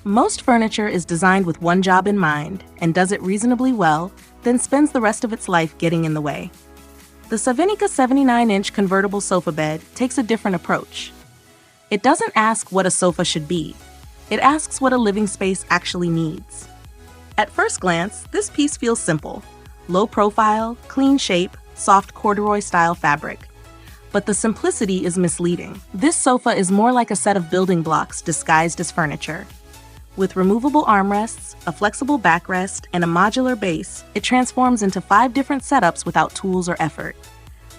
Most furniture is designed with one job in mind and does it reasonably well, then spends the rest of its life getting in the way. The SAVENICA 79-inch convertible sofa bed takes a different approach. It doesn't ask what a sofa should be. It asks what a living space actually needs. At first glance, this piece feels simple. Low profile, clean shape, soft corduroy-style fabric. But the simplicity is misleading. This sofa is more like a set of building blocks disguised as furniture. With removable armrests, a flexible backrest, and a modular base, it transforms into 5 different setups without tools or effort.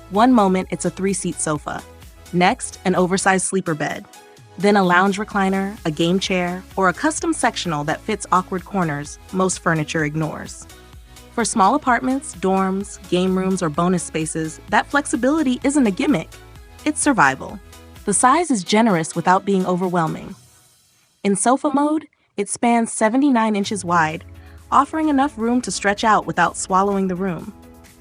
One moment, it's a 3-seat sofa. Next, an oversized sleeper bed. Then a lounge recliner, a game chair, or a custom sectional that fits awkward corners most furniture ignores. For small apartments, dorms, game rooms, or bonus spaces, that flexibility isn't a gimmick. It's survival. The size is generous without being overwhelming. In sofa mode, it spans 79 inches wide, offering enough room to stretch out without swallowing the room.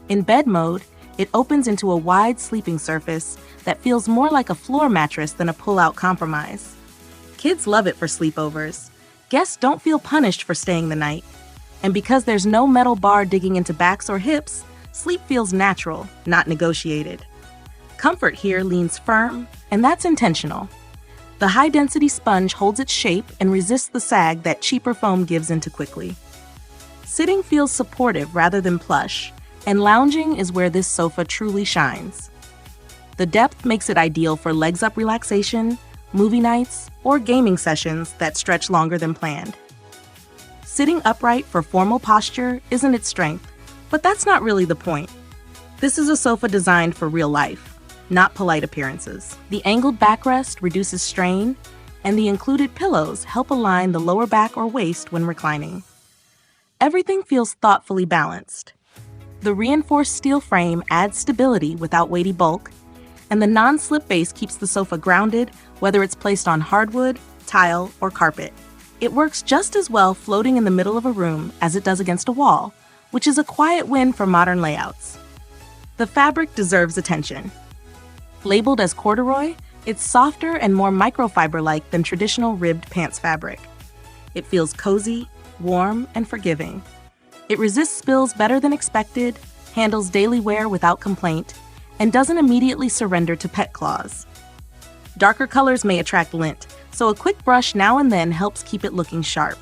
In bed mode, it opens into a wide sleeping surface that feels more like a floor mattress than a pull-out compromise. Kids love it for sleepovers. Guests don't feel punished for staying the night. And because there's no metal bar digging into backs or hips, sleep feels natural, not negotiated. Comfort here leans firm, and that's intentional. The high-density sponge holds its shape and resists the sag that cheaper foam gives into quickly. Sitting feels supportive rather than plush, and lounging is where this sofa truly shines. The depth makes it ideal for legs-up relaxation, movie nights, or gaming sessions that stretch longer than planned. Sitting upright for formal posture isn't its strength, but that's not really the point. This is a sofa designed for real life, not polite appearances. The angled backrest reduces strain, and the included pillows help align the lower back or waist when reclining. Everything feels thoughtfully balanced. The reinforced steel frame adds stability without weighty bulk, and the non-slip base keeps the sofa grounded whether it's placed on hardwood, tile, or carpet. It works just as well floating in the middle of a room as it does against a wall, which is a quiet win for modern layouts. The fabric deserves attention. Labeled as corduroy, it's softer and more microfiber-like than traditional ribbed pants fabric. It feels cozy, warm, and forgiving. It resists spills better than expected, handles daily wear without complaint, and doesn't immediately surrender to pet claws. Darker colors may attract lint, so a quick brush now and then helps keep it looking sharp.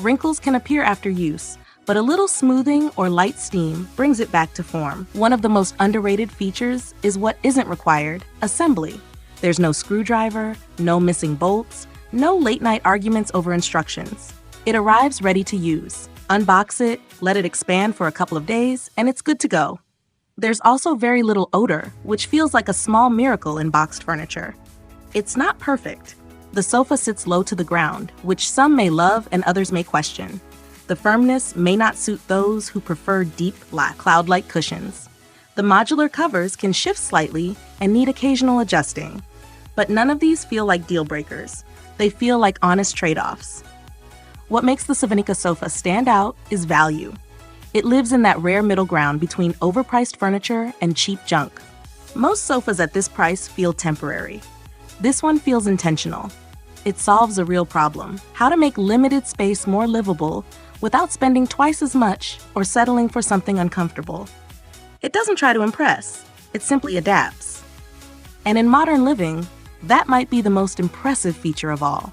Wrinkles can appear after use, but a little smoothing or light steam brings it back to form. One of the most underrated features is what isn't required: assembly. There's no screwdriver, no missing bolts, no late-night arguments over instructions. It arrives ready to use. Unbox it, let it expand for a couple of days, and it's good to go. There's also very little odor, which feels like a small miracle in boxed furniture. It's not perfect. The sofa sits low to the ground, which some may love and others may question. The firmness may not suit those who prefer deep, black, cloud-like cushions. The modular covers can shift slightly and need occasional adjusting. But none of these feel like deal breakers. They feel like honest trade-offs. What makes the SAVENICA sofa stand out is value. It lives in that rare middle ground between overpriced furniture and cheap junk. Most sofas at this price feel temporary. This one feels intentional. It solves a real problem: how to make limited space more livable without spending twice as much or settling for something uncomfortable. It doesn't try to impress, it simply adapts. And in modern living, that might be the most impressive feature of all.